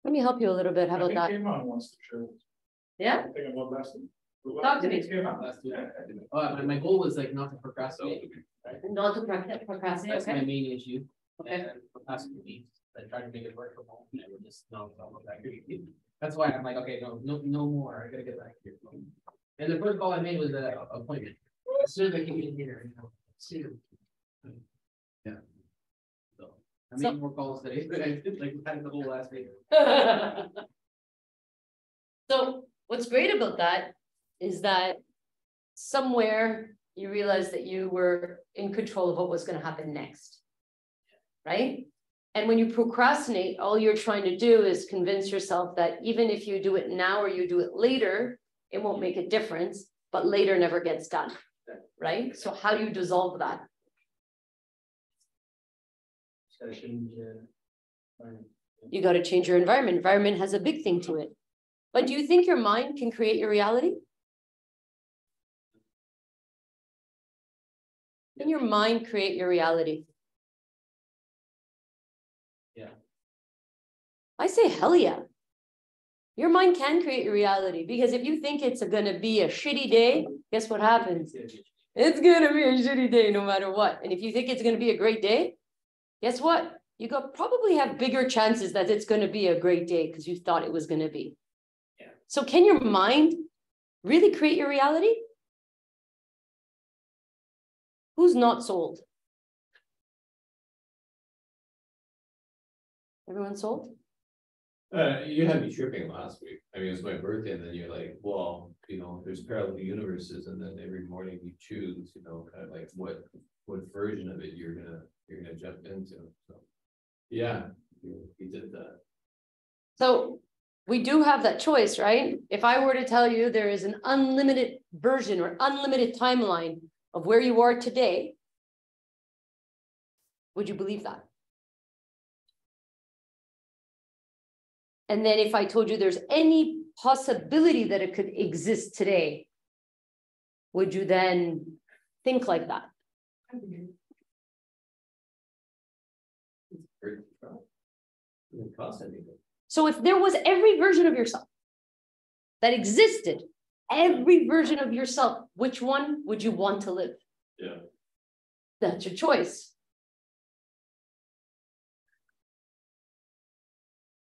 Let me help you a little bit. How about that? Came on once to show. Yeah? I think about last week. Talk to me. Last week. My goal was like not to procrastinate. Right? Not to procrastinate. That's Okay. my main issue. Okay. And procrastinating. I tried to make it work from home, and I would just no. That's why I'm like, okay, no more. I gotta get back here. And the first call I made was an appointment. As soon as I came in here, yeah. So I made more calls today than I did like the whole last week. So what's great about that is that somewhere you realized that you were in control of what was going to happen next, right? And when you procrastinate, all you're trying to do is convince yourself that even if you do it now or you do it later, it won't make a difference, but later never gets done, right? So how do you dissolve that? You got to change your environment. Environment has a big thing to it. But do you think your mind can create your reality? Can your mind create your reality? Yeah. I say hell yeah. Your mind can create your reality, because if you think it's going to be a shitty day, guess what happens? It's going to be a shitty day no matter what. And if you think it's going to be a great day, guess what? You probably have bigger chances that it's going to be a great day because you thought it was going to be. Yeah. So can your mind really create your reality? Who's not sold? Everyone sold? You had me tripping last week. I mean, it was my birthday, and then you're like, well, there's parallel universes, and then every morning you choose, kind of like what version of it you're gonna jump into. So yeah, you did that. So we do have that choice, right? If I were to tell you there is an unlimited version or unlimited timeline of where you are today, would you believe that? And then if I told you there's any possibility that it could exist today, would you then think like that? So if there was every version of yourself that existed, every version of yourself, which one would you want to live? Yeah. That's your choice.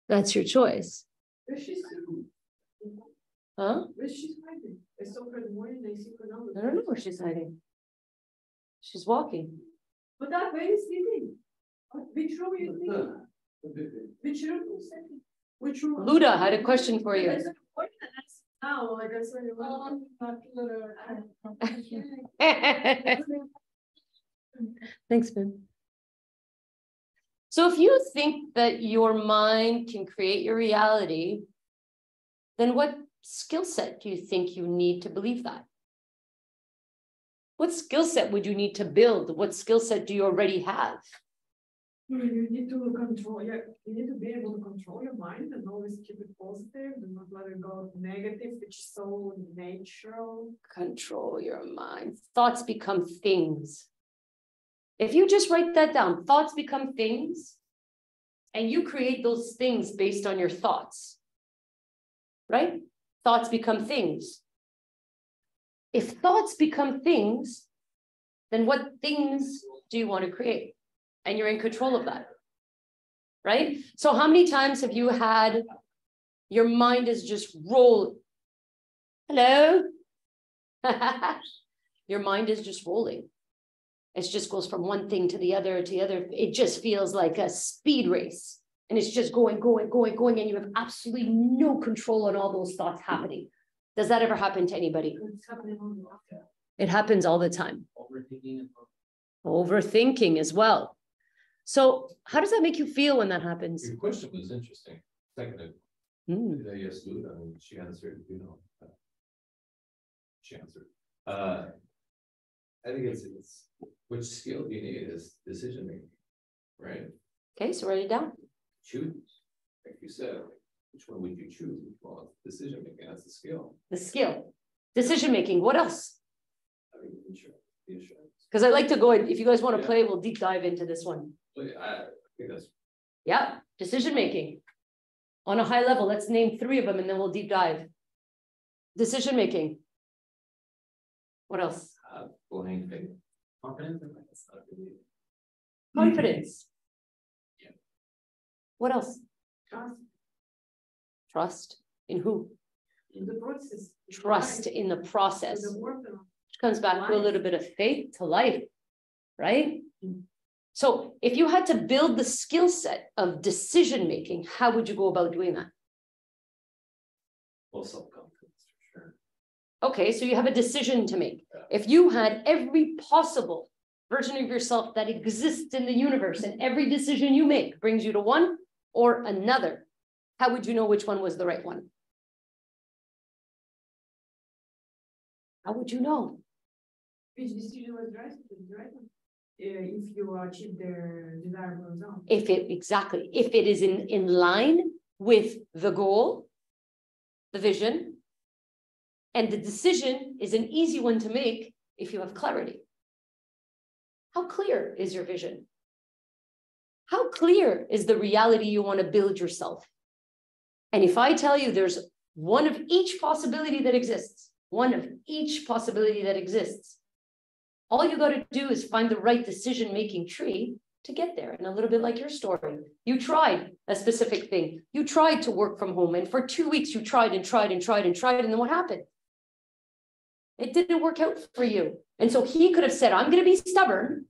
That's your choice. Where's she sitting? Huh? Where's she hiding? I saw her in the morning, I see her now. I don't know where she's hiding. She's walking. But that where is sleeping? Which room are you thinking? Which room are you thinking? Which room? Luda had a question for you. Now, like I said, Thanks, Ben. So if you think that your mind can create your reality, then what skill set do you think you need to believe that? What skill set would you need to build? What skill set do you already have? You need to control, you need to be able to control your mind and always keep it positive and not let it go negative, which is so natural. Control your mind. Thoughts become things. If you just write that down, thoughts become things, and you create those things based on your thoughts, right? Thoughts become things. If thoughts become things, then what things do you want to create? And you're in control of that, right? So how many times have you had your mind is just roll? Hello? Your mind is just rolling. It just goes from one thing to the other to the other. It just feels like a speed race. And it's just going, and you have absolutely no control on all those thoughts happening. Does that ever happen to anybody? It's happening all the time. It happens all the time. Overthinking. Overthinking as well. So how does that make you feel when that happens? Your question was interesting. Second, yes, Luda, I mean, she answered, she answered. I think it's which skill do you need is decision making, right? Okay, so write it down. Choose, like you said, which one would you choose? Well, decision making, that's the skill. The skill. Decision making. What else? I mean, insurance. Because I like to go, if you guys want to play, we'll deep dive into this one. I think that's. Yeah, decision making. On a high level, let's name 3 of them and then we'll deep dive. Decision making. What else? Blank thing. Confidence. Confidence. Yeah. What else? Trust Trust in who? in the process. Trust in the process. The work. Which comes back to a little bit of faith to life, right? So if you had to build the skill set of decision making, how would you go about doing that? Well, self-confidence for sure. Okay, so you have a decision to make. If you had every possible version of yourself that exists in the universe, and every decision you make brings you to one or another, how would you know which one was the right one? How would you know? Which decision was right? If you achieve the desirable result. If it is in line with the goal, the vision, and the decision is an easy one to make if you have clarity. How clear is your vision? How clear is the reality you want to build yourself? And if I tell you there's one of each possibility that exists, all you got to do is find the right decision-making tree to get there. And a little bit like your story, you tried a specific thing. You tried to work from home, and for 2 weeks you tried, and then what happened? It didn't work out for you. And so he could have said, I'm going to be stubborn,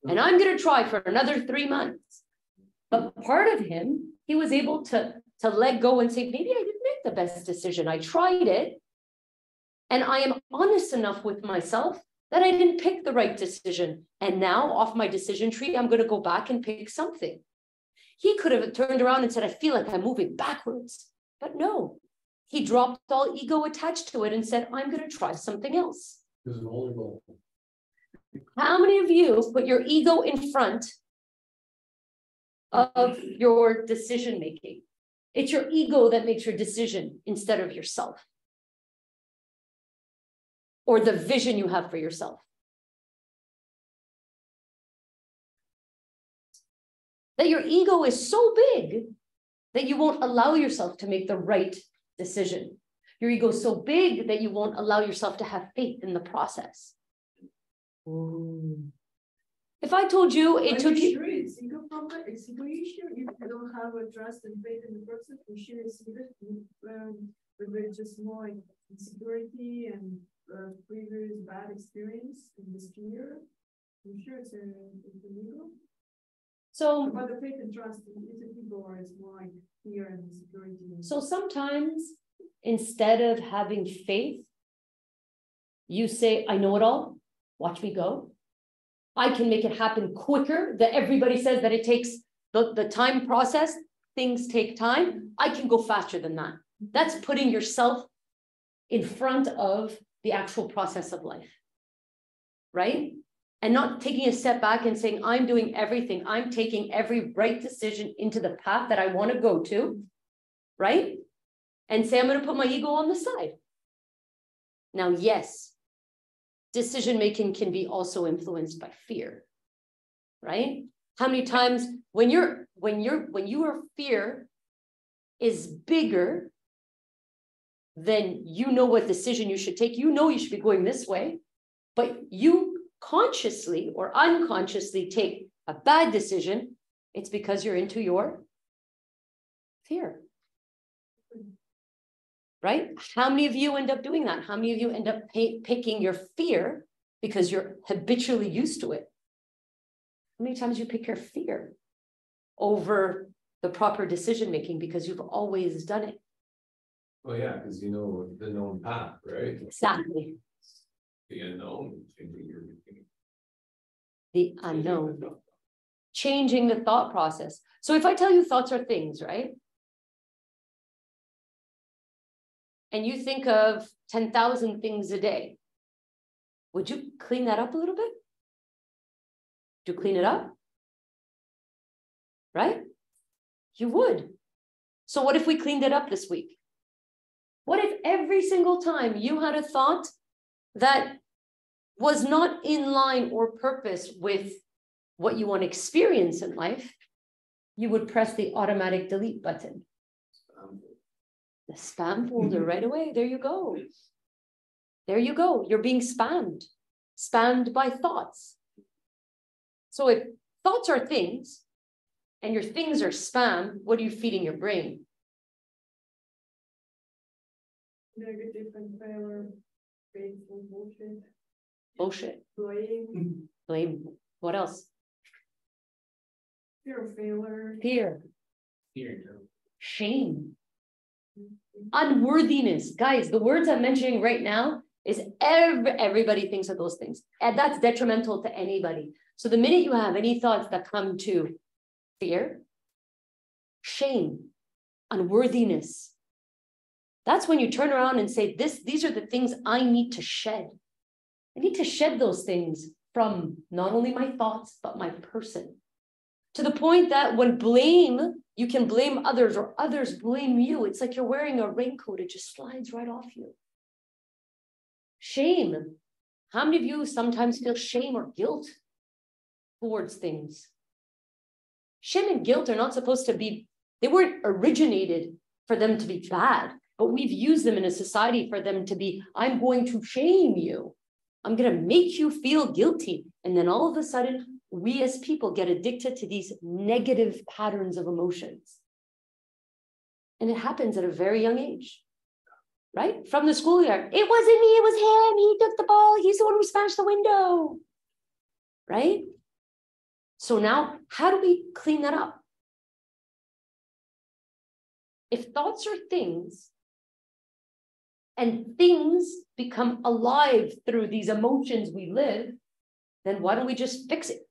and I'm going to try for another 3 months. But part of him, he was able to let go and say, maybe I didn't make the best decision. I tried it, and I am honest enough with myself that I didn't pick the right decision. And now off my decision tree, I'm going to go back and pick something. He could have turned around and said, I feel like I'm moving backwards. But no, he dropped all ego attached to it and said, I'm going to try something else. This is vulnerable. How many of you put your ego in front of your decision making? It's your ego that makes your decision instead of yourself, or the vision you have for yourself. That your ego is so big that you won't allow yourself to make the right decision. Your ego is so big that you won't allow yourself to have faith in the process. Ooh. If I told you it took you... Sure it's ego problem, it's ego issue. If you don't have a trust and faith in the person, you sure it's just more like insecurity and previous bad experience and this fear. I'm sure it's an ego. So, but the faith and trust is a ego, or it's more like fear and insecurity. So sometimes instead of having faith, you say, I know it all, watch me go. I can make it happen quicker. That everybody says that it takes the time process, things take time. I can go faster than that. That's putting yourself in front of the actual process of life, right? And not taking a step back and saying, I'm doing everything. I'm taking every right decision into the path that I want to go to, right? And say, I'm going to put my ego on the side. Now, yes, decision-making can be also influenced by fear, right? How many times when your fear is bigger than you know what decision you should take, you know you should be going this way, but you consciously or unconsciously take a bad decision, it's because you're into your fear. Right? How many of you end up doing that? How many of you end up picking your fear because you're habitually used to it? How many times you pick your fear over the proper decision making because you've always done it? Well, yeah, because you know the known path, right? Exactly. The unknown, changing your The unknown. Changing the thought process. So if I tell you thoughts are things, right? And you think of 10,000 things a day, would you clean that up a little bit? Would you clean it up? Right? You would. So what if we cleaned it up this week? What if every single time you had a thought that was not in line or purpose with what you want to experience in life, you would press the automatic delete button? The spam folder right away. There you go. There you go. You're being spammed by thoughts. So if thoughts are things and your things are spam, what are you feeding your brain? Negative and failure, painful bullshit. Bullshit. Blame. Blame. What else? Fear of failure. Fear. Fear. Shame. Unworthiness. Guys, the words I'm mentioning right now is everybody thinks of those things. And that's detrimental to anybody. So the minute you have any thoughts that come to fear, shame, unworthiness, that's when you turn around and say, these are the things I need to shed. I need to shed those things from not only my thoughts, but my person. To the point that when you can blame others or others blame you. It's like you're wearing a raincoat. It just slides right off you. Shame. How many of you sometimes feel shame or guilt towards things? Shame and guilt are not supposed to be, they weren't originated for them to be bad, but we've used them in a society for them to be, I'm going to shame you. I'm going to make you feel guilty. And then all of a sudden, we as people get addicted to these negative patterns of emotions. And it happens at a very young age, right? From the schoolyard. It wasn't me, it was him. He took the ball. He's the one who smashed the window, right? So now, how do we clean that up? If thoughts are things, and things become alive through these emotions we live, then why don't we just fix it?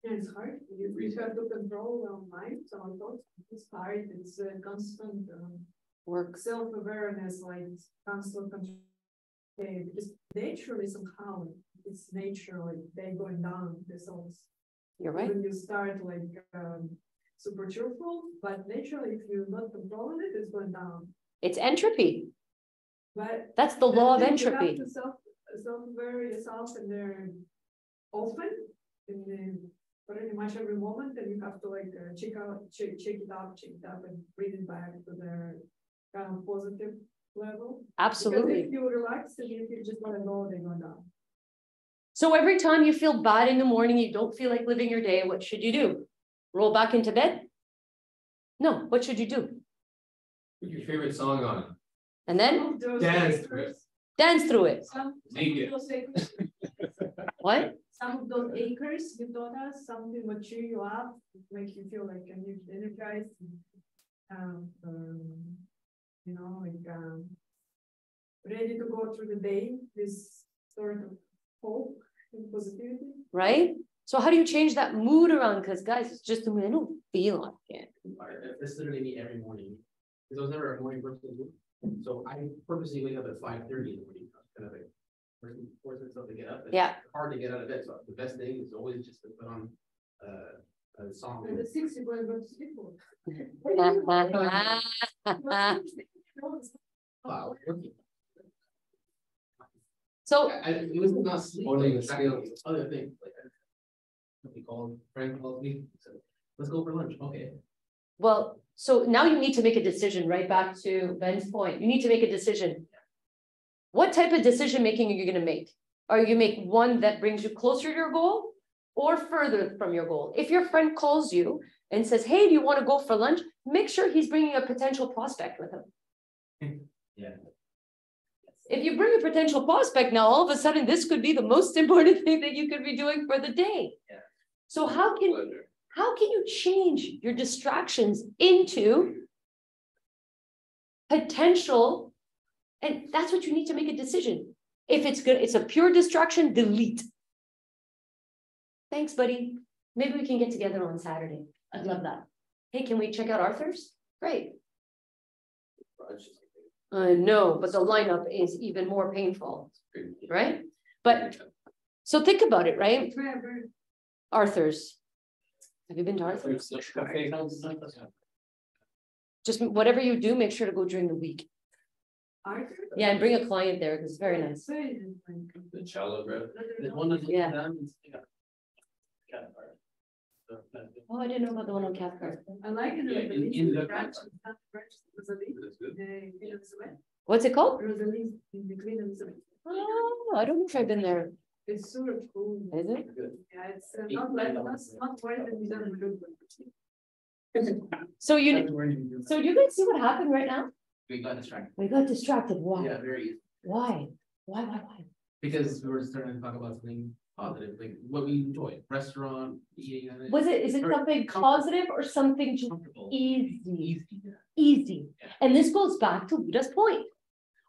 Yeah, it's hard. You have to control our minds, our thoughts. It's hard. It's a constant Work. Self-awareness, like constant control. Because naturally somehow it's nature, like they going down the souls. You're right. When you start like super cheerful, but naturally if you're not controlling it, it's going down. It's entropy. But that's the law of entropy. You have to self-aware yourself in there often, in the, pretty much every moment, and you have to like check it up, and bring it back to their kind of positive level. Absolutely. Because if you relax and if you just let it go, they go down. So every time you feel bad in the morning, you don't feel like living your day, what should you do? Roll back into bed? No, what should you do? Put your favorite song on. And then? Dance through it. Dance through it. Naked. What? Some of those acres you taught us, something will cheer you up, make you feel like you're energized, you know, like ready to go through the day, this sort of hope and positivity. Right? So how do you change that mood around? Because guys, it's just, I don't feel like it. That's literally me every morning. Because I was never a morning person. So I purposely wake up at 5:30 in the morning. Kind of like force myself to get up. It's hard to get out of bed. So the best thing is always just to put on a song. And the 6 you're going to go to sleep for. Wow. So it was not sleep. Only Like, the skill. other things. Like somebody called, Frank called me. Said, let's go for lunch. Okay. well, so now you need to make a decision, right back to Ben's point. You need to make a decision. What type of decision making are you going to make? Are you going to make one that brings you closer to your goal or further from your goal? If your friend calls you and says, hey, do you want to go for lunch? Make sure he's bringing a potential prospect with him. Yeah. If you bring a potential prospect, now all of a sudden, this could be the most important thing that you could be doing for the day. Yeah. So how can you change your distractions into potential? And that's what you need to make a decision. If it's good, it's a pure distraction, delete. Thanks, buddy. Maybe we can get together on Saturday. I'd love that. Hey, can we check out Arthur's? Great. No, but the lineup is even more painful, right? But so think about it, right? Arthur's. Have you been to Arthur's? Just whatever you do, make sure to go during the week. Yeah, and bring a client there because it's very nice. The shallow bread. One of the Yeah. Oh, I didn't know about the one on Cathcart. I like it. Yeah, in the What's it called? Rosalie in the Queen Elizabeth. Oh, I don't know if I've been there. It's super cool. Is it? Yeah, it's not like us, not more than we done in Brooklyn. So you guys see what happened right now? We got distracted. We got distracted. Why? Yeah, very easy. Why? Why? Because we were starting to talk about something positive, like what we enjoy, restaurant, eating. And Is it Very something comfortable. positive or something just comfortable. easy? Easy. Easy. Yeah. And this goes back to Buddha's point.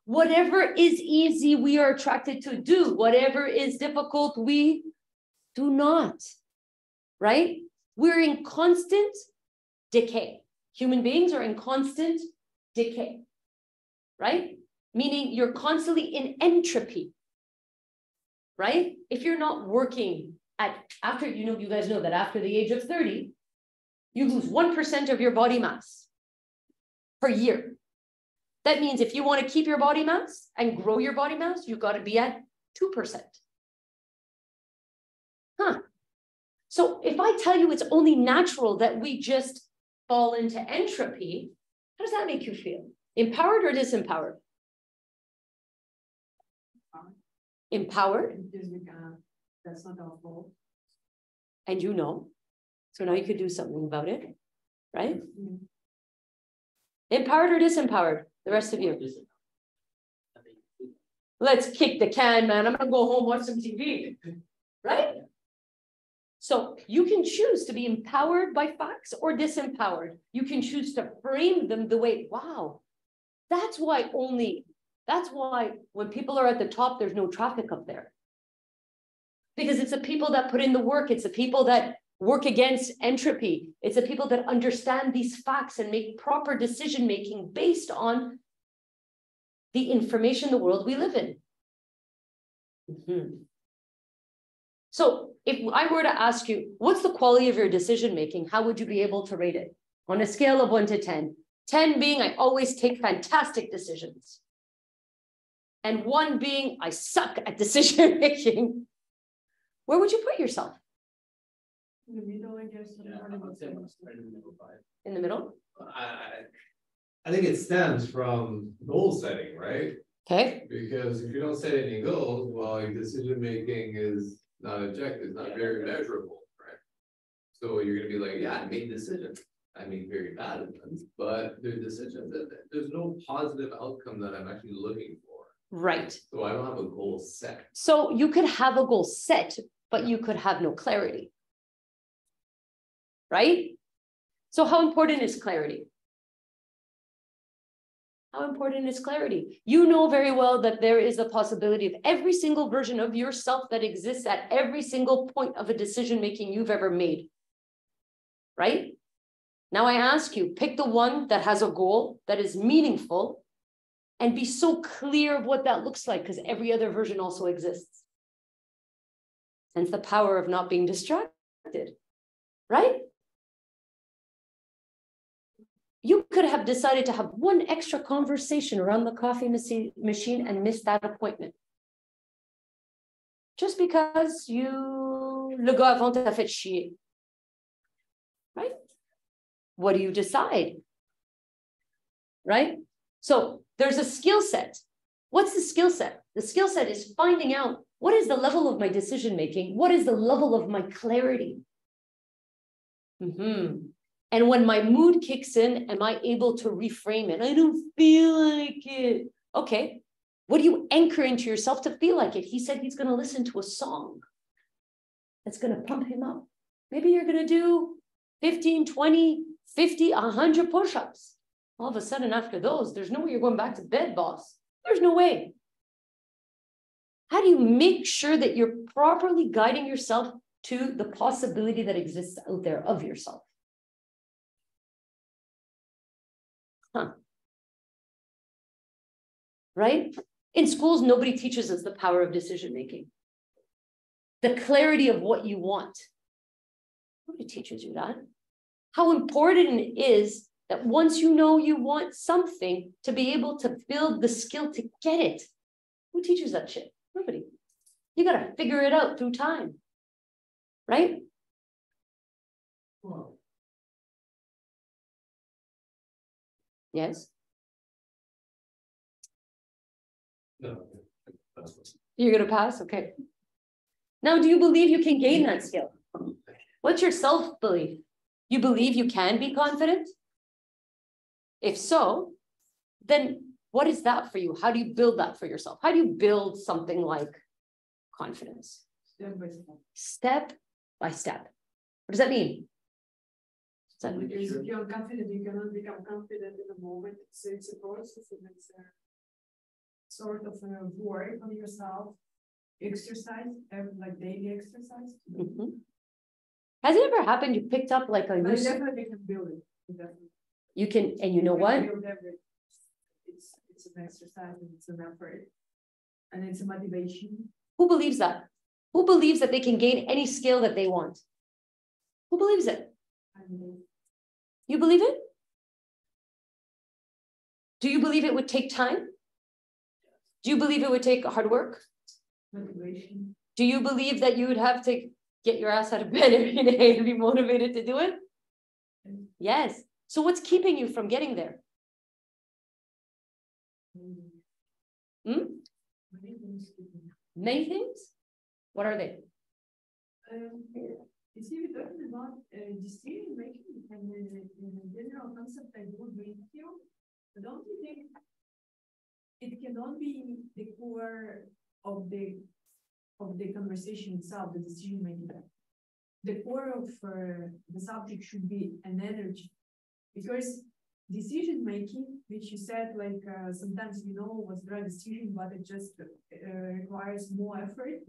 Whatever is easy, we are attracted to do. Whatever is difficult, we do not. Right? We're in constant decay. Human beings are in constant decay. Right? Meaning you're constantly in entropy. Right? If you're not working after, you guys know that after the age of 30, you lose 1% of your body mass per year. That means if you want to keep your body mass and grow your body mass, you've got to be at 2%. So if I tell you it's only natural that we just fall into entropy, how does that make you feel? Empowered or disempowered? Empowered. That's not our fault. And you know. So now you could do something about it, right? Mm-hmm. Empowered or disempowered? The rest of you. Let's kick the can, man. I'm gonna go home, watch some TV, right? So you can choose to be empowered by facts or disempowered. You can choose to frame them the way, wow, that's why when people are at the top, there's no traffic up there. Because it's the people that put in the work. It's the people that work against entropy. It's the people that understand these facts and make proper decision-making based on the information, the world we live in. So if I were to ask you, what's the quality of your decision-making? How would you be able to rate it? On a scale of 1 to 10. 10 being, I always take fantastic decisions. And 1 being, I suck at decision-making. Where would you put yourself? In the middle, I guess. Yeah, I would say it's right in the middle 5. In the middle? I think it stems from goal setting, right? Okay. Because if you don't set any goals, well, your decision making is not objective, it's not very measurable, right? So you're gonna be like, yeah, I made decisions. I made very bad ones, but they're decisions. There's no positive outcome that I'm actually looking for. Right. So I don't have a goal set. So you could have a goal set, but you could have no clarity. Right? So how important is clarity? How important is clarity? You know very well that there is a possibility of every single version of yourself that exists at every single point of a decision-making you've ever made. Right? Now I ask you, pick the one that has a goal that is meaningful and be so clear of what that looks like, because every other version also exists. Hence the power of not being distracted. Right? You could have decided to have 1 extra conversation around the coffee machine and miss that appointment. Just because le gars avant t'a fait chier. Right? What do you decide? Right? So there's a skill set. What's the skill set? The skill set is finding out what is the level of my decision making? What is the level of my clarity? And when my mood kicks in, am I able to reframe it? I don't feel like it. Okay. What do you anchor into yourself to feel like it? He said he's going to listen to a song that's going to pump him up. Maybe you're going to do 15, 20, 50, 100 push-ups. All of a sudden after those, there's no way you're going back to bed, boss. There's no way. How do you make sure that you're properly guiding yourself to the possibility that exists out there of yourself? Right? In schools, nobody teaches us the power of decision-making. The clarity of what you want. Nobody teaches you that. How important it is that once you know you want something, to be able to build the skill to get it. Who teaches that shit? Nobody. You got to figure it out through time. Right? Well, Yes? No. You're gonna pass? Okay. Now, do you believe you can gain that skill? What's your self-belief? You believe you can be confident? If so, then what is that for you? How do you build that for yourself? How do you build something like confidence? Step by step. Step by step. What does that mean? Does that mean? Because if you're confident, you cannot become confident in a moment. So it's a process and it's a sort of a work on yourself, exercise, like daily exercise. Mhm. Has it ever happened you picked up like a But new, you definitely can build it. You definitely you can, and you know can what? build everything. It's an exercise and it's an effort. And it's a motivation. Who believes that? Who believes that they can gain any skill that they want? Who believes it? And You believe it? Do you believe it would take time? Do you believe it would take hard work? motivation. Do you believe that you would have to get your ass out of bed every day and be motivated to do it? Yes. So what's keeping you from getting there? Hmm? Many things to do. Many things? What are they? You see, we're talking about decision making and the general concept I would bring here. But don't you think it cannot be the core of the conversation itself, the decision making? The core of the subject should be an energy, because decision making, which you said, like sometimes we know what's the right decision, but it just requires more effort.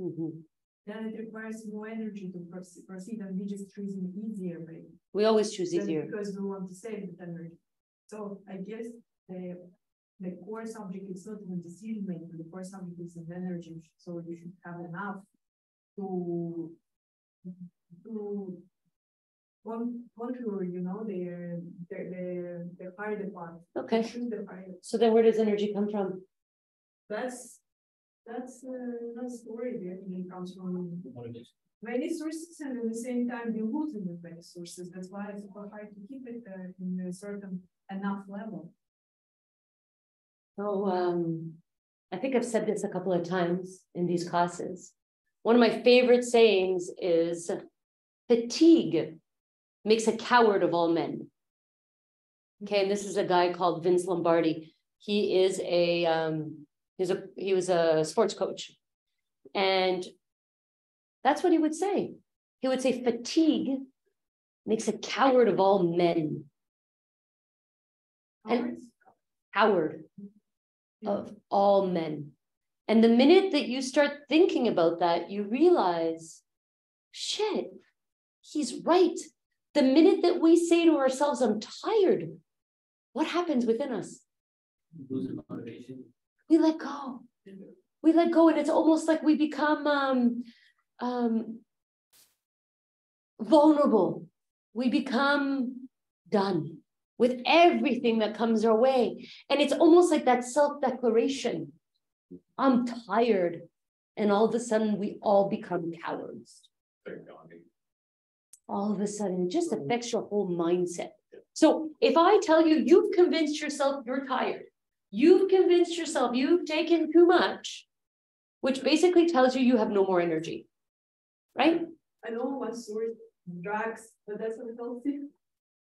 Then it requires more energy to proceed, and we just choose an easier way. We always choose Then easier. because we want to save the energy. So I guess the core subject is not even decision making. The core subject is an energy. So you should have enough to conquer, you know, the higher part. Okay. Choose the higher. So then where does energy come from? That's story that comes from motivation. many sources, and at the same time we lose in the many sources. That's why it's super hard to keep it in a certain enough level. So I think I've said this a couple of times in these classes. One of my favorite sayings is fatigue makes a coward of all men. Okay, and this is a guy called Vince Lombardi. He is he was a sports coach. And that's what he would say. He would say fatigue makes a coward of all men. And coward of all men. And the minute that you start thinking about that, you realize, shit, he's right. The minute that we say to ourselves, I'm tired, what happens within us? Losing motivation. We let go. We let go, and it's almost like we become vulnerable. We become done with everything that comes our way. And it's almost like that self-declaration. I'm tired. And all of a sudden, we all become cowards. All of a sudden, it just affects your whole mindset. So if I tell you, you've convinced yourself you're tired, you've convinced yourself you've taken too much, which basically tells you you have no more energy, right? I know one source, drugs, but that's not healthy.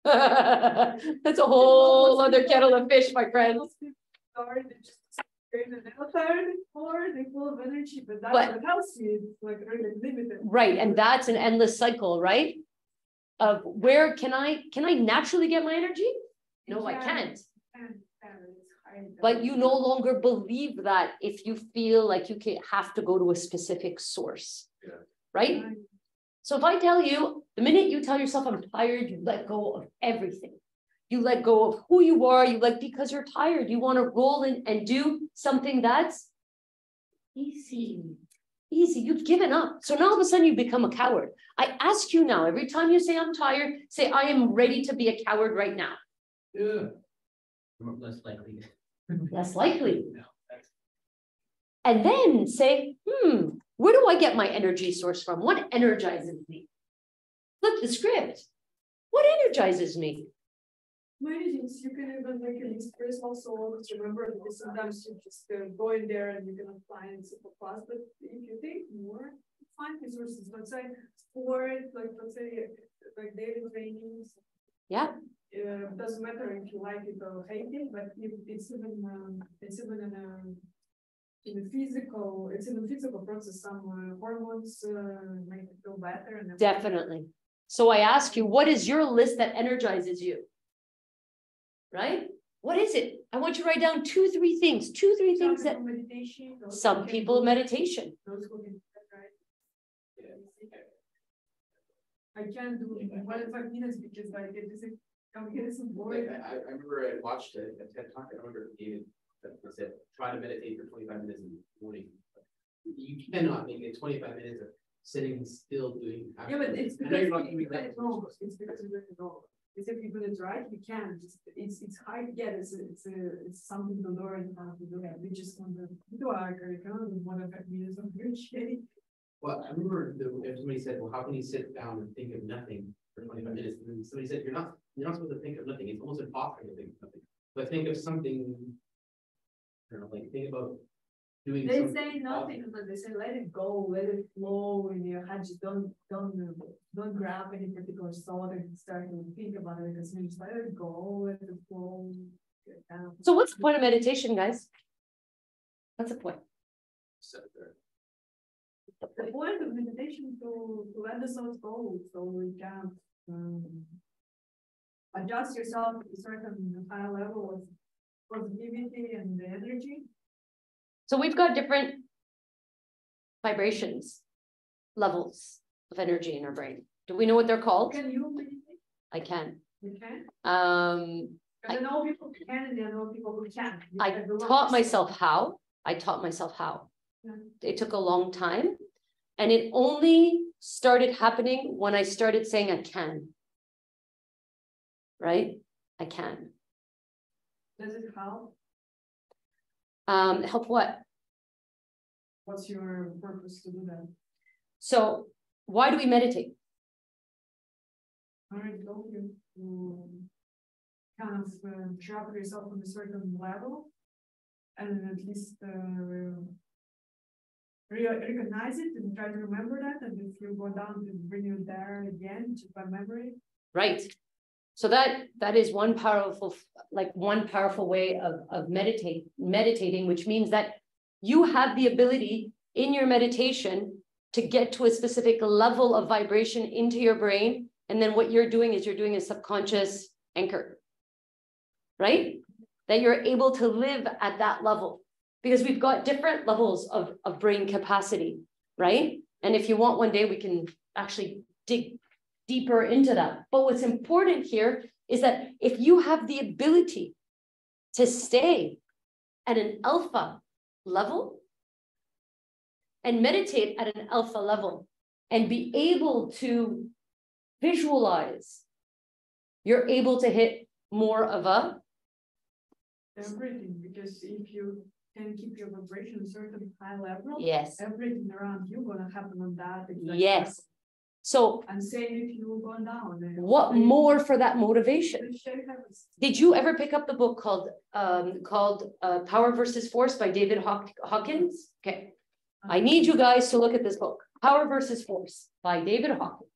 That's a whole other kettle of fish, my friends. Tired, they just tired, they're full of energy, but that's But- not healthy. It's like really limited. Right, and that's an endless cycle, right? Of where can I naturally get my energy? No, I can't. But you no longer believe that if you feel like you have to go to a specific source, right? So if I tell you, the minute you tell yourself I'm tired, you let go of everything. You let go of who you are. Because you're tired, you want to roll in and do something that's easy. You've given up. So now all of a sudden you become a coward. I ask you now, every time you say I'm tired, say I am ready to be a coward right now. Yeah. Less likely. Less likely. And then say, where do I get my energy source from? What energizes me? Flip the script. What energizes me? Many things you can even make an express also always remember because sometimes you just go in there and you cannot find super fast. But if you think more, find resources. Let's say sport, like let's say like daily trainings. Yeah. Doesn't matter if you like it or hate it, but if it's even in a physical process. Some hormones make you feel better. And Definitely. So I ask you, what is your list that energizes you? Right? What is it? I want you to write down 2-3 things. 2-3 things that meditation. some people meditation. Those who can, right? I can't do more than 5 minutes because like it doesn't come get some bored. I remember I watched a TED talk. I remember David that said try to meditate for 25 minutes in the morning. You cannot make it 25 minutes of sitting still doing. Yeah, but it's I know because you're not doing that. it's because you're doing it wrong. Because if you do it right, you can. It's hard to get. It's something to learn how to do it. We just want to do our curriculum. More than 5 minutes of good shit. Well, I remember if somebody said, "Well, how can you sit down and think of nothing for 25 minutes?" And then somebody said, "You're not supposed to think of nothing. It's almost impossible to think of nothing. But think of something. I don't know, like think about doing." They say nothing, but they say let it go, let it flow in your head. Just don't grab any particular thought and start to think about it because you just let it go, let it flow. So what's the point of meditation, guys? What's the point? The point of meditation to let the thoughts go, so you can adjust yourself to a certain high level of positivity and the energy. So we've got different vibrations, levels of energy in our brain. Do we know what they're called? Can you meditate? I can. You can? I I know people who can and I know people who can't. I taught myself how. Yeah. It took a long time. And it only started happening when I started saying I can. Right? I can. Does it help? Help what? What's your purpose to do that? So why do we meditate? I already told you to kind of sharpen yourself on a certain level and at least recognize it and try to remember that. And if you go down, to bring you there again just by memory. Right. So that is one powerful way of meditating, which means that you have the ability in your meditation to get to a specific level of vibration into your brain. And then what you're doing is you're doing a subconscious anchor, right? That you're able to live at that level because we've got different levels of brain capacity, right? And if you want one day, we can actually dig deeper into that. But what's important here is that if you have the ability to stay at an alpha level and meditate at an alpha level and be able to visualize, you're able to hit more of a everything, because if you can keep your vibration at a certain high level, yes, everything around you gonna happen on that exact yes. level. So And same if you go down. what more for that motivation? Did you ever pick up the book called Power versus Force by David Hawkins? Okay. I need you guys to look at this book, Power versus Force by David Hawkins.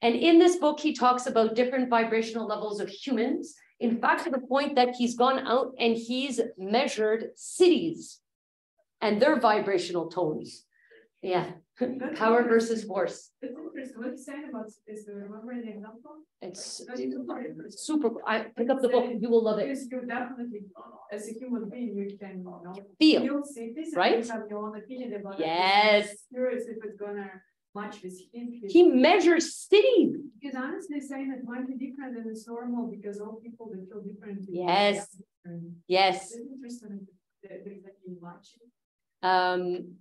And in this book, he talks about different vibrational levels of humans. In fact, to the point that he's gone out and he's measured cities and their vibrational tones. Yeah. Power versus force. It's interesting. What he's saying about this, remember the example? It's super. I pick up the book, you will love it. Because you definitely, as a human being, you can Feel cities, right? And you have your own opinion about yes. it. Curious if it's gonna match with his. He measures cities. Because honestly, saying it might be different than it's normal because all people they feel different. Yes. Yes. It's interesting. There's matching.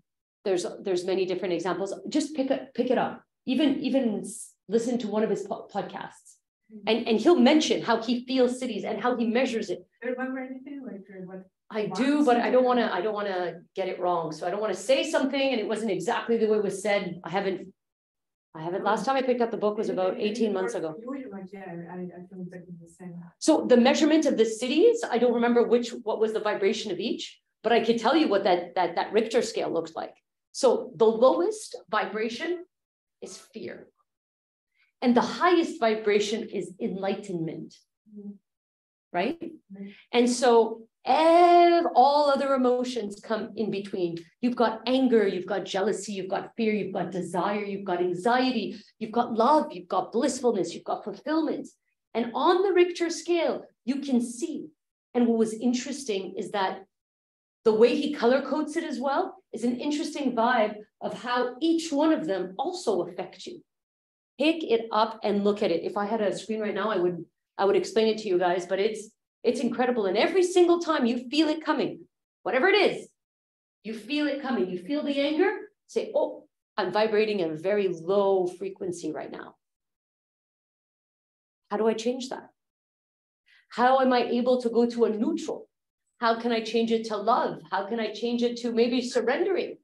There's many different examples. Just pick it up. Even listen to one of his podcasts, and he'll mention how he feels cities and how he measures it. Do you remember anything like what? I do, but I don't want to get it wrong. So I don't want to say something and it wasn't exactly the way it was said. I haven't I haven't, last time I picked up the book was about 18 months ago. So the measurement of the cities, I don't remember what was the vibration of each, but I can tell you what that Richter scale looks like. So the lowest vibration is fear. And the highest vibration is enlightenment, right? And so all other emotions come in between. You've got anger, you've got jealousy, you've got fear, you've got desire, you've got anxiety, you've got love, you've got blissfulness, you've got fulfillment. And on the Richter scale, you can see. And what was interesting is that the way he color codes it as well is an interesting vibe of how each one of them also affect you. Pick it up and look at it. If I had a screen right now, I would explain it to you guys, but it's incredible. And every single time you feel it coming, whatever it is, you feel it coming, you feel the anger, say, oh, I'm vibrating at a very low frequency right now. How do I change that? How am I able to go to a neutral? How can I change it to love? How can I change it to maybe surrendering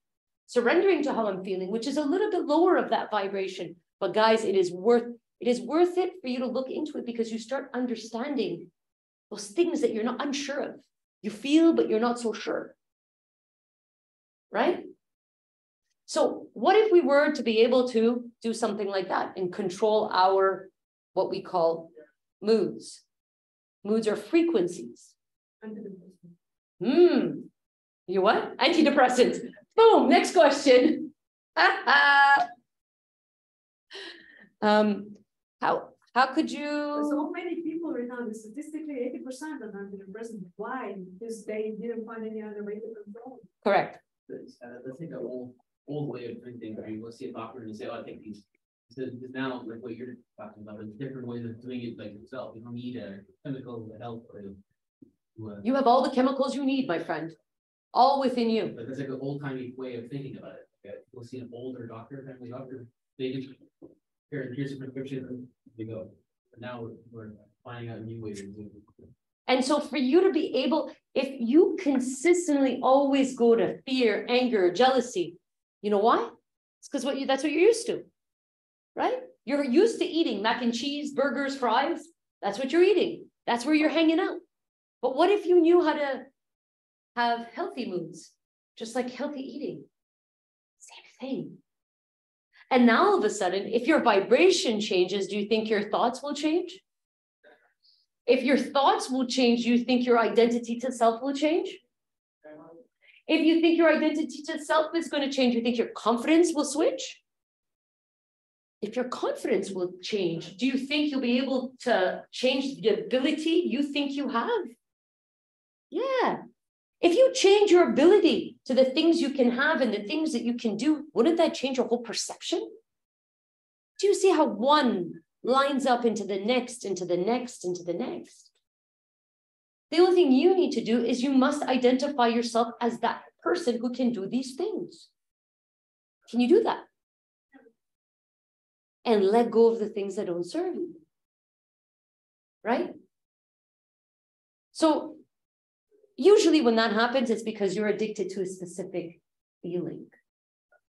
to how I'm feeling, which is a little bit lower of that vibration. But guys, it is worth it for you to look into it, because you start understanding those things that you're not unsure of. You feel, but you're not so sure. Right? So what if we were to be able to do something like that and control our, what we call moods? Moods are frequencies. You what? Antidepressants. Boom, next question. How could you? So many people right now, statistically 80% of antidepressants. Why? Because they didn't find any other way to control it. Correct. That's like an old way of doing things. I mean, we'll see a doctor and say, "Oh, I take these." So now, like what you're talking about, is different ways of doing it, like yourself. You don't need a chemical help. You have all the chemicals you need, my friend, all within you. But that's like an old-timey way of thinking about it. Okay? We'll see an older doctor, family doctor. They just here's a prescription. You go. But now we're finding out new ways of doing it. And so for you to be able, if you consistently always go to fear, anger, jealousy, you know why? It's because that's what you're used to, right? You're used to eating mac and cheese, burgers, fries. That's what you're eating. That's where you're hanging out. But what if you knew how to have healthy moods, just like healthy eating? Same thing. And now all of a sudden, if your vibration changes, do you think your thoughts will change? If your thoughts will change, do you think your identity to self will change? If you think your identity to self is going to change, you think your confidence will switch? If your confidence will change, do you think you'll be able to change the ability you think you have? Yeah. If you change your ability to the things you can have and the things that you can do, wouldn't that change your whole perception? Do you see how one lines up into the next, into the next, into the next? The only thing you need to do is you must identify yourself as that person who can do these things. Can you do that? And let go of the things that don't serve you. Right? So usually when that happens, it's because you're addicted to a specific feeling.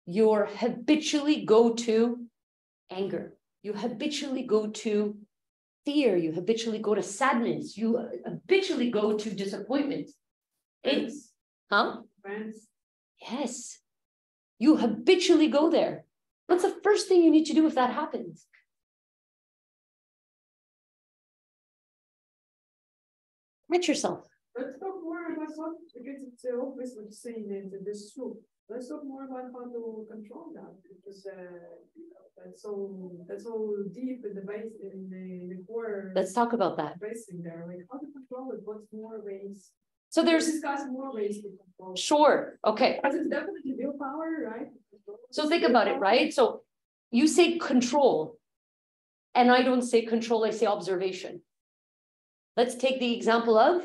You habitually go to anger. You habitually go to fear. You habitually go to sadness. You habitually go to disappointment. It's, Friends. Yes. You habitually go there. What's the first thing you need to do if that happens? Catch yourself. Let's talk more about what, because it's obvious what you're saying that this is true. Let's talk more about how to control that, because that's so deep in the base, in the core. Let's talk about that. Basing there, like how to control it. What's more ways? So there's discuss more ways to control. Sure. Okay. Because it's definitely willpower, right? So think about it, right? So you say control, and I don't say control, I say observation. Let's take the example of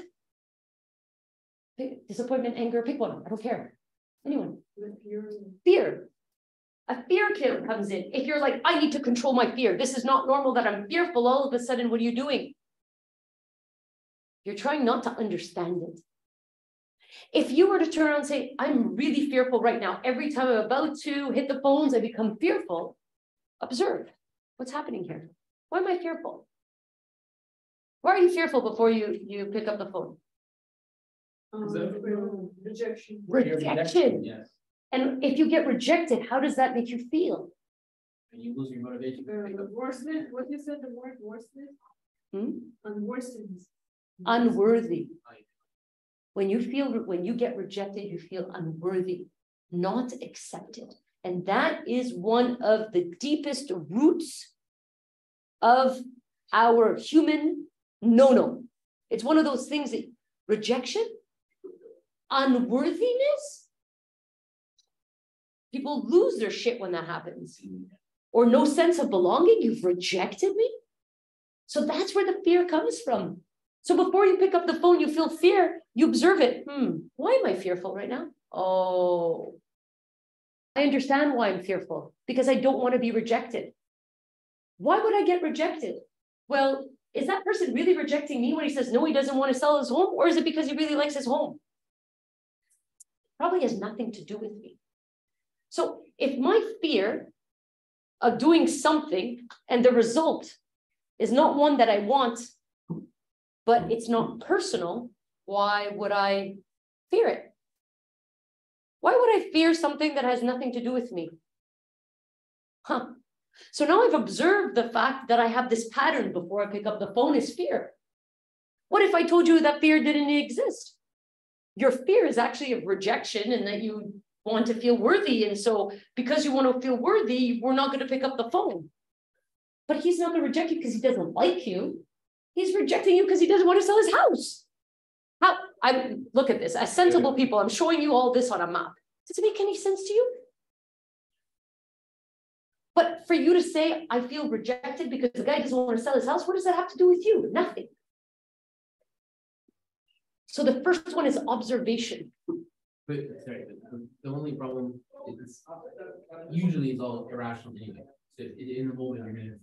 disappointment, anger, pick one. I don't care. Anyone. Fear. A fear killer comes in. If you're like, I need to control my fear. This is not normal that I'm fearful. All of a sudden, what are you doing? You're trying not to understand it. If you were to turn around and say, I'm really fearful right now. Every time I'm about to hit the phones, I become fearful. observe what's happening here. Why am I fearful? Why are you fearful before you pick up the phone? Rejection. Rejection. Yes. And if you get rejected, how does that make you feel? And you lose your motivation. Worseness, what you said, the word worseness? Unworseness. Unworthy. When you get rejected, you feel unworthy, not accepted. And that is one of the deepest roots of our human no. It's one of those things that rejection, unworthiness, people lose their shit when that happens. Or no sense of belonging, you've rejected me. So that's where the fear comes from. So before you pick up the phone, you feel fear, you observe it. Why am I fearful right now? Oh, I understand why I'm fearful, because I don't want to be rejected. Why would I get rejected? Well, is that person really rejecting me when he says, no, he doesn't want to sell his home? Or is it because he really likes his home? Probably has nothing to do with me. So if my fear of doing something and the result is not one that I want, but it's not personal, why would I fear it? Why would I fear something that has nothing to do with me? So now I've observed the fact that I have this pattern before I pick up the phone is fear. What if I told you that fear didn't exist? Your fear is actually of rejection and that you want to feel worthy. And so because you want to feel worthy, we're not going to pick up the phone. But he's not going to reject you because he doesn't like you. He's rejecting you because he doesn't want to sell his house. Look at this, as sensible people, I'm showing you all this on a map. Does it make any sense to you? But for you to say, I feel rejected because the guy doesn't want to sell his house, what does that have to do with you? Nothing. So the first one is observation. But sorry, the only problem is usually it's all irrational anyway. So in the moment you're gonna,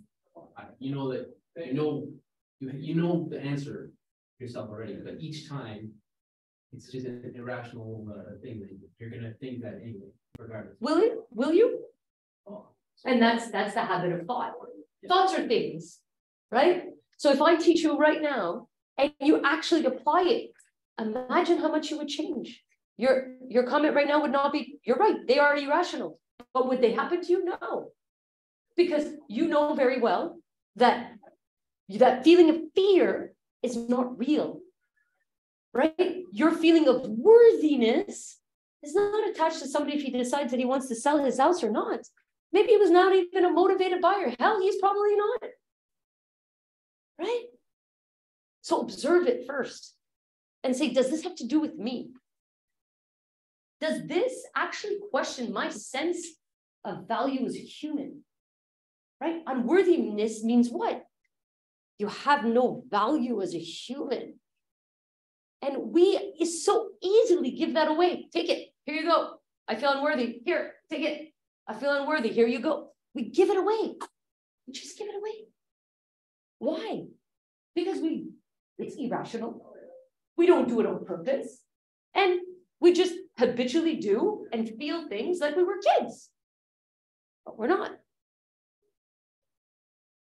you know the answer yourself already, but each time it's just an irrational thing that you're gonna think that anyway, regardless. Will you? And that's the habit of thought. Thoughts are things, right? So if I teach you right now and you actually apply it, imagine how much you would change. Your comment right now would not be, you're right, they are irrational. But would they happen to you? No. Because you know very well that feeling of fear is not real, right? Your feeling of worthiness is not attached to somebody if he decides that he wants to sell his house or not. Maybe he was not even a motivated buyer. Hell, he's probably not. Right? So observe it first and say, does this have to do with me? Does this actually question my sense of value as a human? Right? Unworthiness means what? You have no value as a human. And we so easily give that away. Take it. Here you go. I feel unworthy. Here, take it. I feel unworthy. Here you go. We give it away. We just give it away. Why? Because it's irrational. We don't do it on purpose. And we just habitually do and feel things like we were kids. But we're not.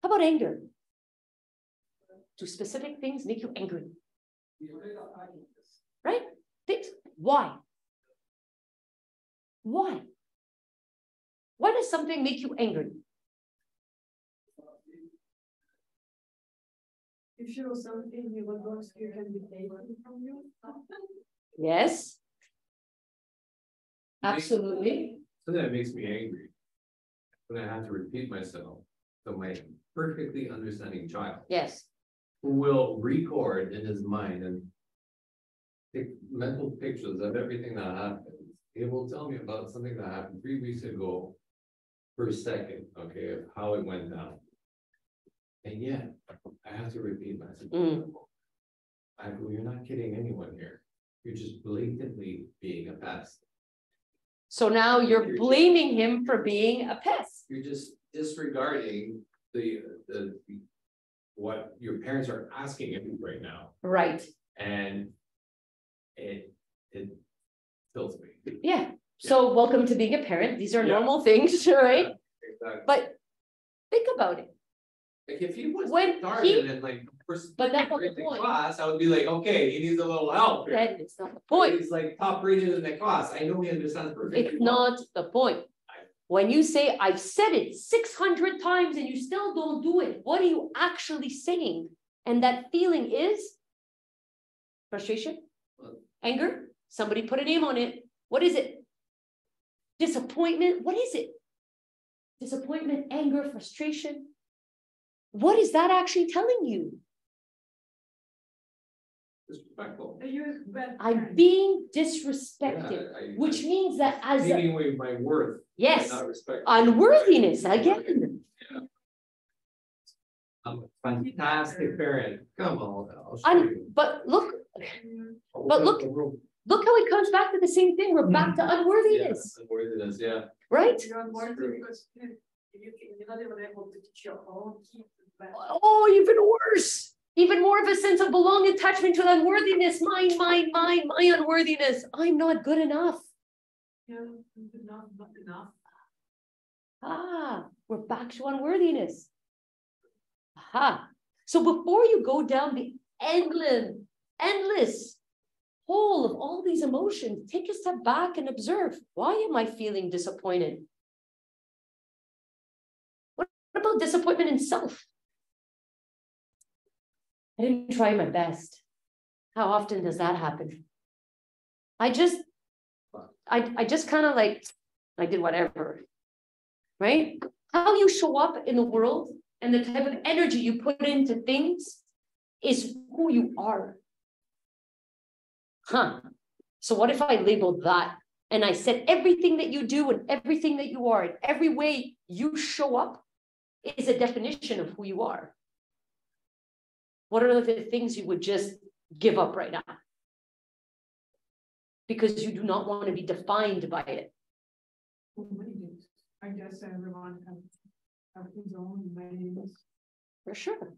How about anger? Do specific things make you angry? Right? Things. Why? Why? Why does something make you angry? If you know something you want you can be taken from you. Yes. Absolutely. Something that makes me angry when I have to repeat myself. So my perfectly understanding child. Yes. Who will record in his mind and take mental pictures of everything that happens. He will tell me about something that happened 3 weeks ago per second, okay, of how it went down. And yet, I have to repeat myself. You're not kidding anyone here. You're just blatantly being a pest. So now you're blaming him for being a pest. You're just disregarding the what your parents are asking of you right now. Right. And it tilts me. Yeah. So welcome to being a parent. These are normal things, right? Exactly. But Think about it. Like if he was When started he- in like first But that's not grade the in point. class, I would be like, okay, he needs a little help. here. That is not the point. He's like top rated in the class. I know he understands perfectly. It's well. not the point. When you say, I've said it 600 times and you still don't do it, what are you actually saying? And that feeling is frustration, anger. Somebody put a name on it. What is it? Disappointment. What is it? Disappointment, anger, frustration. What is that actually telling you? Disrespectful. I'm being disrespected, Yeah, which means that as a, taking away my worth. yes, by not respecting unworthiness again. I'm a fantastic parent. Come on. I'll show And you. but look, I'll but open look- up the room. look how it comes back to the same thing. We're back to unworthiness, Yeah, unworthiness, yeah. right? You're unworthy because you're not even able to teach your own kids. Oh, even worse. Even more of a sense of belonging, attachment to unworthiness. Mine, my unworthiness. I'm not good enough. Yeah, not enough. Ah, we're back to unworthiness. Aha. So before you go down the endless hole of all these emotions, take a step back and observe, why am I feeling disappointed? What about disappointment in self? I didn't try my best. How often does that happen? I just kind of like, I did whatever, right? How you show up in the world and the type of energy you put into things is who you are. So what if I labeled that and I said everything that you do and everything that you are and every way you show up is a definition of who you are? What are the things you would just give up right now? Because you do not want to be defined by it. I guess everyone have his own ways. For sure.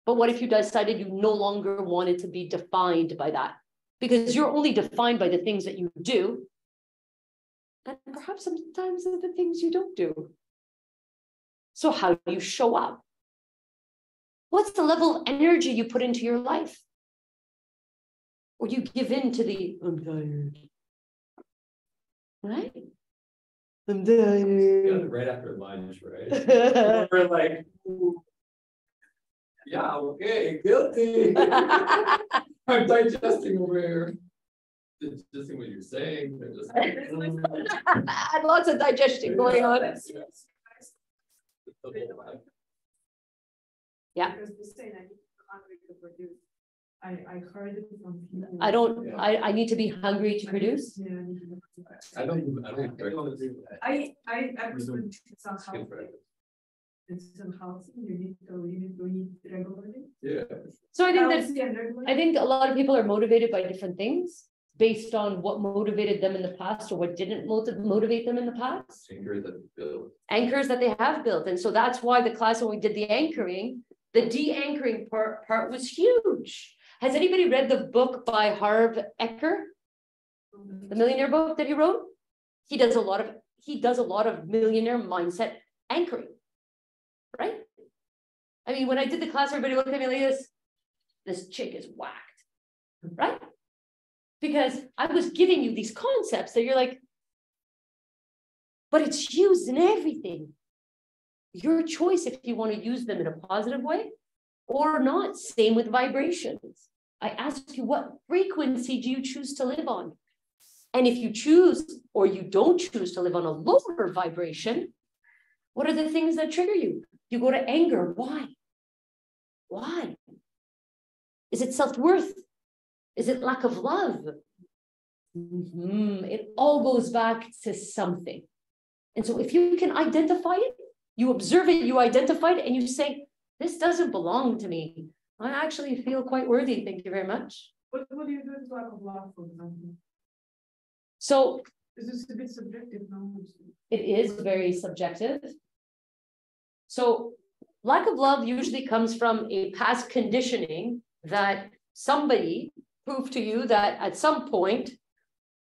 But what if you decided you no longer wanted to be defined by that? Because you're only defined by the things that you do. And perhaps sometimes the things you don't do. So how do you show up? What's the level of energy you put into your life? Or you give in to the, I'm tired. Right? I'm tired. Right after lunch, right? We're like, ooh. Yeah, okay, guilty. I'm digesting over here. Digesting what you're saying. Lots of digestion going on. Yeah. Because they say that you're hungry to produce. I heard it from people. I need to be hungry to produce. Yeah. I don't agree with that. I presume it's unhealthy. It's unhealthy. You need to eat regularly. Yeah. So I think that Healthy and regular. I think a lot of people are motivated by different things based on what motivated them in the past or what didn't motivate them in the past. Anchors that they have built. And so that's why the class when we did the anchoring, the de-anchoring part was huge. Has anybody read the book by Harv Eker? The millionaire book that he wrote? He does a lot of millionaire mindset anchoring. Right? I mean, when I did the class, everybody looked at me like this chick is whacked, right? Because I was giving you these concepts that you're like, but it's used in everything. Your choice if you want to use them in a positive way or not. Same with vibrations. I ask you, what frequency do you choose to live on? And if you choose or you don't choose to live on a lower vibration, what are the things that trigger you? You go to anger. Why? Why? Is it self-worth? Is it lack of love? It all goes back to something. And so if you can identify it, you observe it, you identify it, and you say, this doesn't belong to me. I actually feel quite worthy. Thank you very much. What do you do with lack of love, for example? So This is a bit subjective now. it is very subjective. So lack of love usually comes from a past conditioning that somebody proved to you that at some point,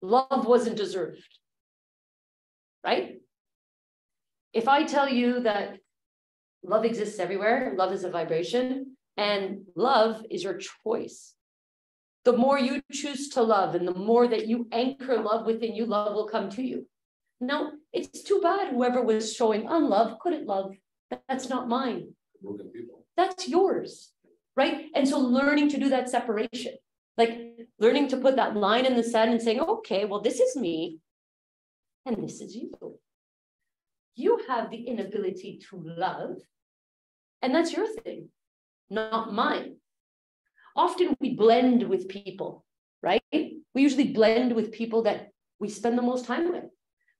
love wasn't deserved, right? If I tell you that love exists everywhere. Love is a vibration, and love is your choice. The more you choose to love and the more that you anchor love within you, love will come to you. Now, it's too bad whoever was showing unlove couldn't love. That's not mine. That's yours, right? And so learning to do that separation, like learning to put that line in the sand and saying, okay, well, this is me and this is you. You have the inability to love, and that's your thing, not mine. Often we blend with people, right? We usually blend with people that we spend the most time with.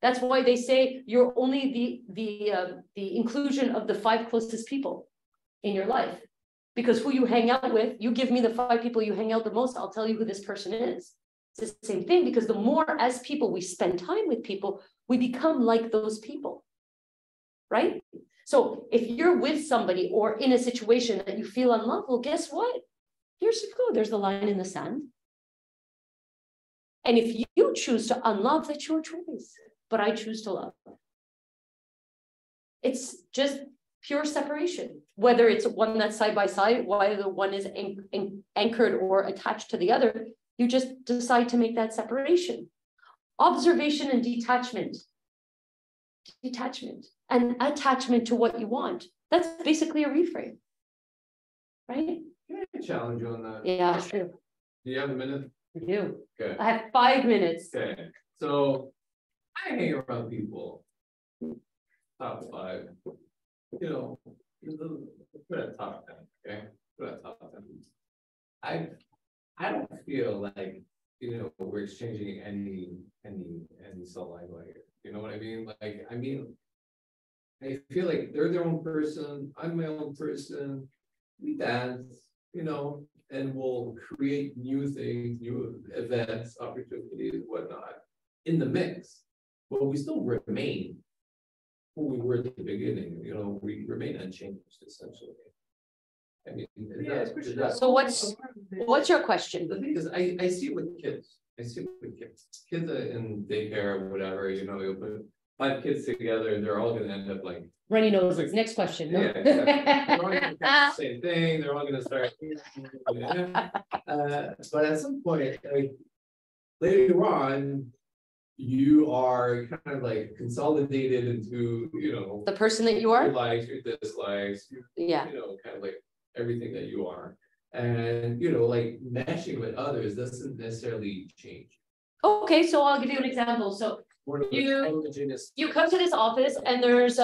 That's why they say you're only the inclusion of the 5 closest people in your life. Because who you hang out with, you give me the 5 people you hang out the most, I'll tell you who this person is. It's the same thing, because the more as people we spend time with people, we become like those people, right? So if you're with somebody or in a situation that you feel unloved, well, guess what? Here's the go. There's the line in the sand. And if you choose to unlove, that's your choice. But I choose to love. It's just pure separation. Whether it's one that's side by side, whether one is anchored or attached to the other, you just decide to make that separation. Observation and detachment. Detachment and attachment to what you want. That's basically a reframe, right? Can I challenge you on that? Yeah, true. Do you have a minute? I do. Okay. I have 5 minutes. Okay. So I hang around people. Top 5. You know, put a top 10. Okay. Put a top 10. I don't feel like, you know, we're exchanging any saliva here. You know what I mean? Like, I mean, I feel like they're their own person. I'm my own person. We dance, you know, and we'll create new things, new events, opportunities, whatnot in the mix. But we still remain who we were at the beginning. You know, we remain unchanged essentially. I mean, So what's your question? The thing is, I see it with kids. I see it with kids. Kids in daycare or whatever, you know, you'll put 5 kids together and they're all gonna end up like Runny noses. Next question. No? yeah, exactly. They're all gonna do the same thing, they're all gonna start but at some point, like later on, you are kind of like consolidated into, you know, The person that you your are? likes, your dislikes, Yeah. you know, kind of like everything that you are. And, you know, like meshing with others doesn't necessarily change. Okay, so I'll give you an example. So you come to this office and there's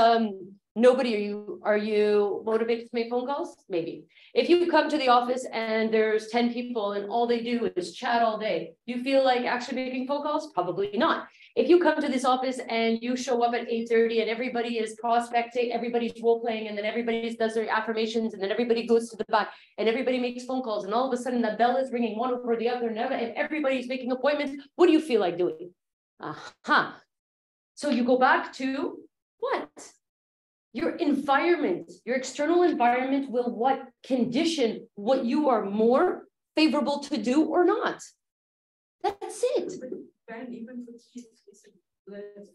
nobody. Are you motivated to make phone calls? Maybe. If you come to the office and there's 10 people and all they do is chat all day, do you feel like actually making phone calls? Probably not. If you come to this office and you show up at 8:30 and everybody is prospecting, everybody's role playing, and then everybody does their affirmations, and then everybody goes to the back and everybody makes phone calls, and all of a sudden the bell is ringing one over the other, and everybody's making appointments, what do you feel like doing? So you go back to what? Your environment, your external environment will what condition what you are more favorable to do or not. That's it. Then even for kids,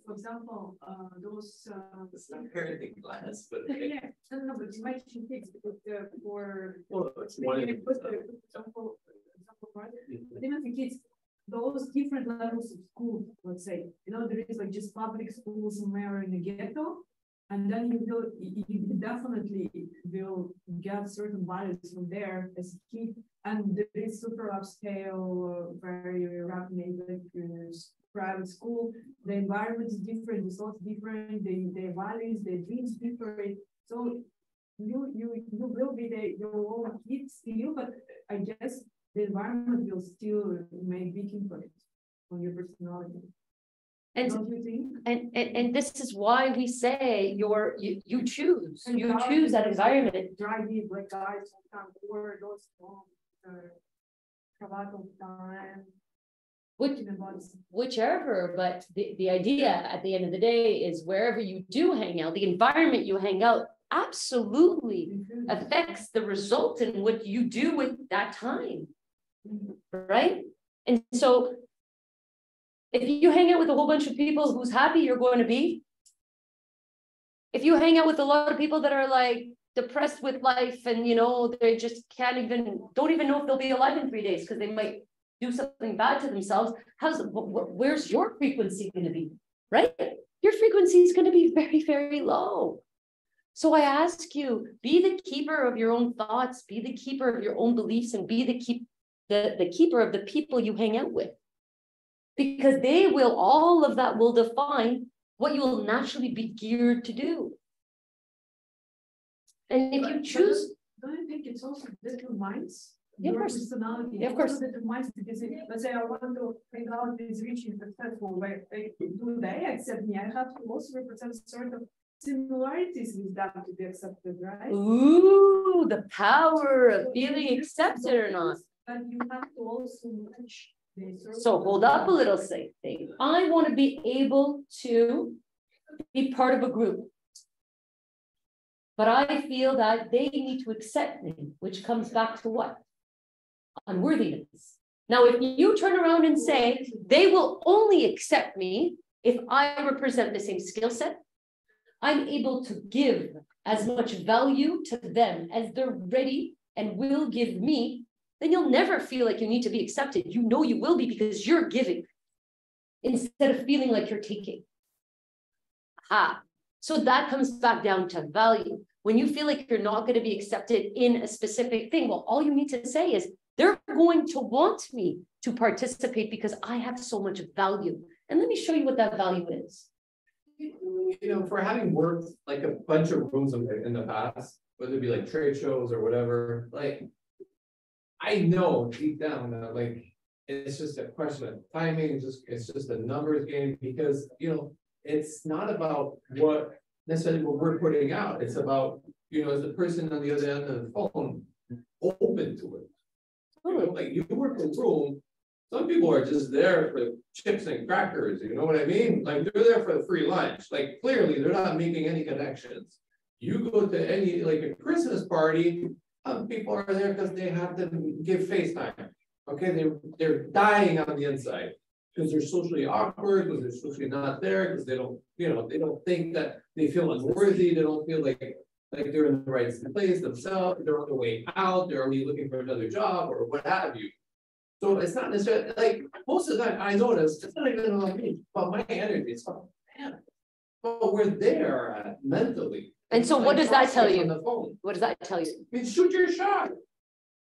for example, those. It's not parenting class, but Yeah, no, but you might kids because for. well, it's one of the Example, but even for kids, those different levels of school, let's say, you know, there is like just public school somewhere in the ghetto, and then you definitely will get certain values from there as a kid, and there is super upscale, very rapid private school. The environment is different, the thoughts different, the values, the dreams different. So you will be your own kid still, but I guess the environment will still make big impact on your personality. And, don't you think? And this is why we say you choose that environment. Driving like guys sometimes or those time. Whichever, but the idea at the end of the day is wherever you do hang out, the environment you hang out absolutely affects the result in what you do with that time. Right? And so if you hang out with a whole bunch of people who's happy you're going to be, If you hang out with a lot of people that are like depressed with life and, you know, they just don't even know if they'll be alive in 3 days because they might do something bad to themselves, where's your frequency going to be, right? Your frequency is going to be very, very low. So I ask you, be the keeper of your own thoughts, be the keeper of your own beliefs, and be the keeper of the people you hang out with. Because all of that will define what you will naturally be geared to do. And if you choose. Don't you think it's also different minds? Yeah, of course. Personality. Yeah, of course. Also different minds, because let's say I want to hang out with rich and successful, do they accept me? I have to also represent sort of similarities with that to be accepted, right? Ooh, the power of feeling accepted or not. But you have to also match. So hold up a little thing. I want to be able to be part of a group. But I feel that they need to accept me, which comes back to what? Unworthiness. Now, if you turn around and say, they will only accept me if I represent the same skill set, I'm able to give as much value to them as they're ready and will give me, then you'll never feel like you need to be accepted. You know you will be because you're giving instead of feeling like you're taking. So that comes back down to value. When you feel like you're not going to be accepted in a specific thing, well, all you need to say is, they're going to want me to participate because I have so much value. And let me show you what that value is. You know, for having worked like a bunch of rooms in the past, whether it be like trade shows or whatever, like, I know deep down that like, it's just a question of timing, it's just a numbers game, because, you know, it's not about what necessarily what we're putting out. It's about, you know, is the person on the other end of the phone open to it? You know, like you work in a room, some people are just there for chips and crackers, you know what I mean? Like they're there for the free lunch. Like clearly they're not making any connections. You go to any, like a Christmas party, people are there because they have to give FaceTime. Okay, they're dying on the inside because they're socially awkward, because they're socially not there, because they don't, you know, they don't think that they feel unworthy, they don't feel like they're in the right place themselves, they're on their way out, they're only looking for another job or what have you. So it's not necessarily like most of the time I notice it's not even about me, but my energy. It's about man, but we're there mentally. And so what does that tell you? On the phone. What does that tell you? I mean, shoot your shot.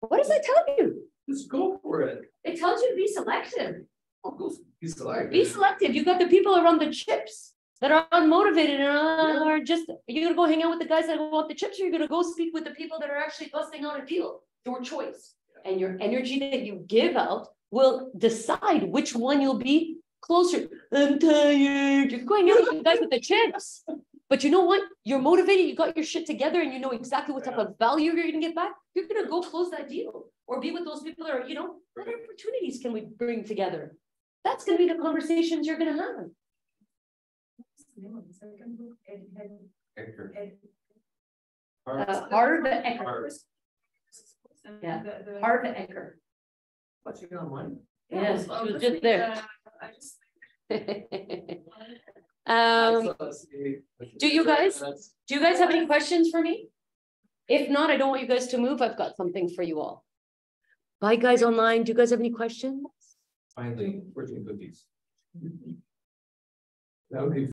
What does that tell you? Just go for it. It tells you to be selective. Oh, go be selective. Be selective. You've got the people around the chips that are unmotivated and are just, you're gonna go hang out with the guys that want the chips, or you're gonna go speak with the people that are actually busting out a deal. Your choice. And your energy that you give out will decide which one you'll be closer. I'm tired. You're going out with the guys with the chips. But you know what? You're motivated, you got your shit together, and you know exactly what type of value you're gonna get back. You're gonna go close that deal. Or be with those people that are, you know, what opportunities can we bring together? That's gonna be the conversations you're gonna have. Harv Eker. Yeah, Harv Eker. What's your online? Yes, she was just there. Do you guys have any questions for me? If not, I don't want you guys to move. I've got something for you all. Bye, guys online. Do you guys have any questions? Finally, fortune cookies. That would be